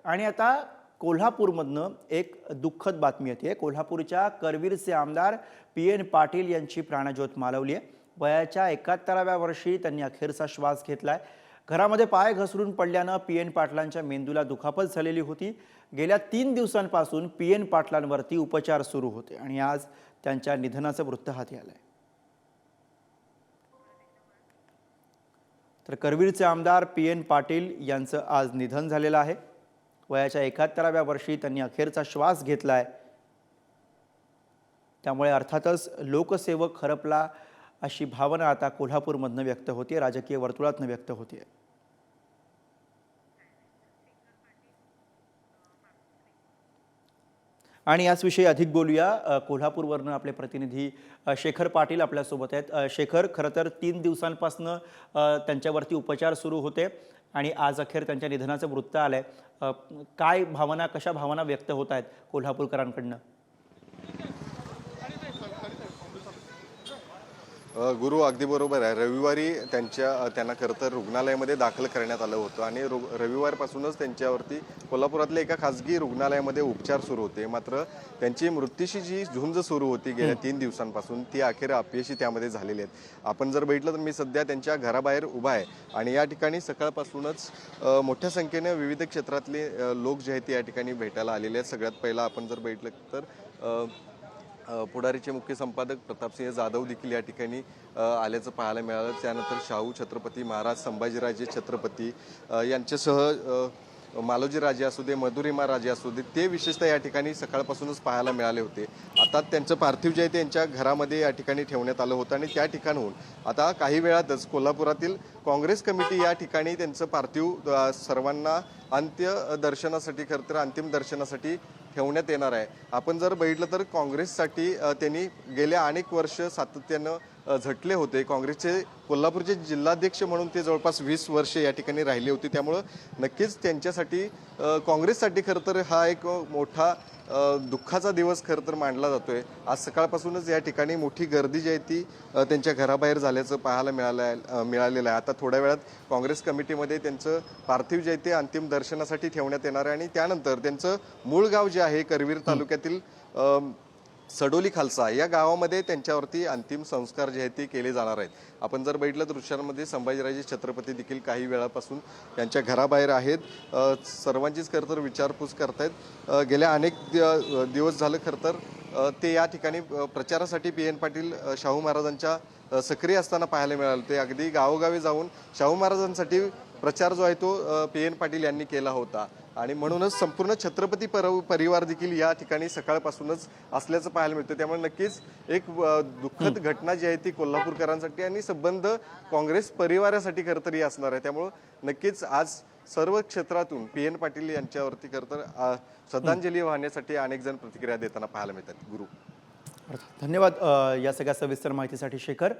आणि आता कोल्हापूरमधनं एक दुःखद बातमी येते। कोल्हापूरच्या करवीरचे आमदार पी.एन. पाटील यांची प्राणज्योत मालवली आहे। वयाच्या 71व्या वर्षी त्यांनी अखेरचा श्वास घेतलाय। घरामध्ये पाय घसरून पडल्यानं पी.एन. पाटलांच्या मेंदूला दुखापत झालेली होती। गेल्या 3 दिवसांपासून पी.एन. पाटलांवरती उपचार सुरू होते आणि आज त्यांच्या निधनाचं वृत्त हाती आलंय। तर करवीरचे आमदार पी.एन. पाटील यांचं आज निधन झालेलं आहे। वयाच्या 71व्या वर्षी त्यांनी अखेरचा श्वास घेतलाय। त्यामुळे अर्थातच लोकसेवक हरपला अशी भावना आता कोल्हापूरमधनं व्यक्त होते, राजकीय वर्तुळातनं व्यक्त होते। आणि याविषयी अधिक बोलूया। कोल्हापूरवरनं आपले प्रतिनिधी शेखर पाटील आपल्या सोबत आहेत। शेखर, खरं तर 3 दिवसांपासून त्यांच्यावरती उपचार सुरू होते आणि आज अखेर त्यांच्या निधनाचं वृत्त आलंय। काय भावना, कशा भावना व्यक्त होत आहेत कोल्हापूरकरांकडनं? गुरु, अगदी बरोबर आहे। रविवारी त्यांना खरं तर रुग्णालयामध्ये दाखल करण्यात आलं होतं आणि रविवारपासूनच त्यांच्यावरती कोल्हापुरातल्या एका खासगी रुग्णालयामध्ये उपचार सुरू होते। मात्र त्यांची मृत्यूशी जी झुंज सुरू होती गेल्या 3 दिवसांपासून, ती अखेर अपयशी त्यामध्ये झालेली आहेत। आपण जर बघितलं तर मी सध्या त्यांच्या घराबाहेर उभा आहे आणि या ठिकाणी सकाळपासूनच मोठ्या संख्येने विविध क्षेत्रातले लोक जे आहेत ते या ठिकाणी भेटायला आलेले आहेत। सगळ्यात पहिला आपण जर बघितलं तर पुढारीचे मुख्य संपादक प्रतापसिंह जाधव देखील या ठिकाणी आल्याचं पाहायला मिळालं। त्यानंतर शाहू छत्रपती महाराज संभाजीराजे छत्रपती यांच्यासह मालोजी राजे असू दे, मधुरिमा राजे असू दे, ते विशेषतः या ठिकाणी सकाळपासूनच पाहायला मिळाले होते। आता त्यांचं पार्थिव जे आहे ते त्यांच्या घरामध्ये या ठिकाणी ठेवण्यात आलं होतं आणि त्या ठिकाणाहून आता काही वेळातच कोल्हापुरातील काँग्रेस कमिटी या ठिकाणी त्यांचं पार्थिव सर्वांना अंत्यदर्शनासाठी, खरं तर अंतिम दर्शनासाठी ठेवण्यात येणार आहे। आपण जर बघितलं तर काँग्रेससाठी त्यांनी गेल्या अनेक वर्ष सातत्यानं झटले होते। काँग्रेसचे कोल्हापूरचे जिल्हाध्यक्ष म्हणून ते जवळपास 20 वर्ष या ठिकाणी राहिले होते। त्यामुळं नक्कीच त्यांच्यासाठी, काँग्रेससाठी खरं तर हा एक मोठा दुःखाचा दिवस खरं तर मानला जातोय। आज सकाळपासूनच या ठिकाणी मोठी गर्दी जी आहे ती त्यांच्या घराबाहेर झाल्याचं पाहायला मिळालेलं आहे। आता थोड्या वेळात काँग्रेस कमिटीमध्ये त्यांचं पार्थिव जे आहे ते अंतिम दर्शनासाठी ठेवण्यात येणार आहे आणि त्यानंतर त्यांचं मूळ गाव जे आहे करवीर तालुक्यातील सडोली खालसा या गावामध्ये त्यांच्यावरती अंतिम संस्कार जे आहेत ते केले जाणार आहेत। आपण जर बघितलं तर दृश्यांमध्ये संभाजीराजे छत्रपती देखील काही वेळापासून त्यांच्या घराबाहेर आहेत। सर्वांचीच खरं तर विचारपूस करतायत। गेल्या अनेक दिवस झालं खरं तर ते या ठिकाणी प्रचारासाठी पी.एन. पाटील शाहू महाराजांच्या सक्रिय असताना पाहायला मिळाले। ते अगदी गावोगावी जाऊन शाहू महाराजांसाठी प्रचार जो आहे तो पी.एन. पाटील यांनी केला होता आणि म्हणूनच संपूर्ण छत्रपती परिवार देखील या ठिकाणी सकाळपासूनच असल्याचं पाहायला मिळतं। त्यामुळे नक्कीच एक दुःखद घटना जी आहे ती कोल्हापूरकरांसाठी आणि संबंध काँग्रेस परिवारासाठी खरं तरी असणार आहे। त्यामुळं नक्कीच आज सर्व क्षेत्रातून पी.एन. पाटील यांच्यावरती खरं तर श्रद्धांजली वाहण्यासाठी अनेक जण प्रतिक्रिया देताना पाहायला मिळतात। गुरु, धन्यवाद या सगळ्या सविस्तर माहितीसाठी शेखर।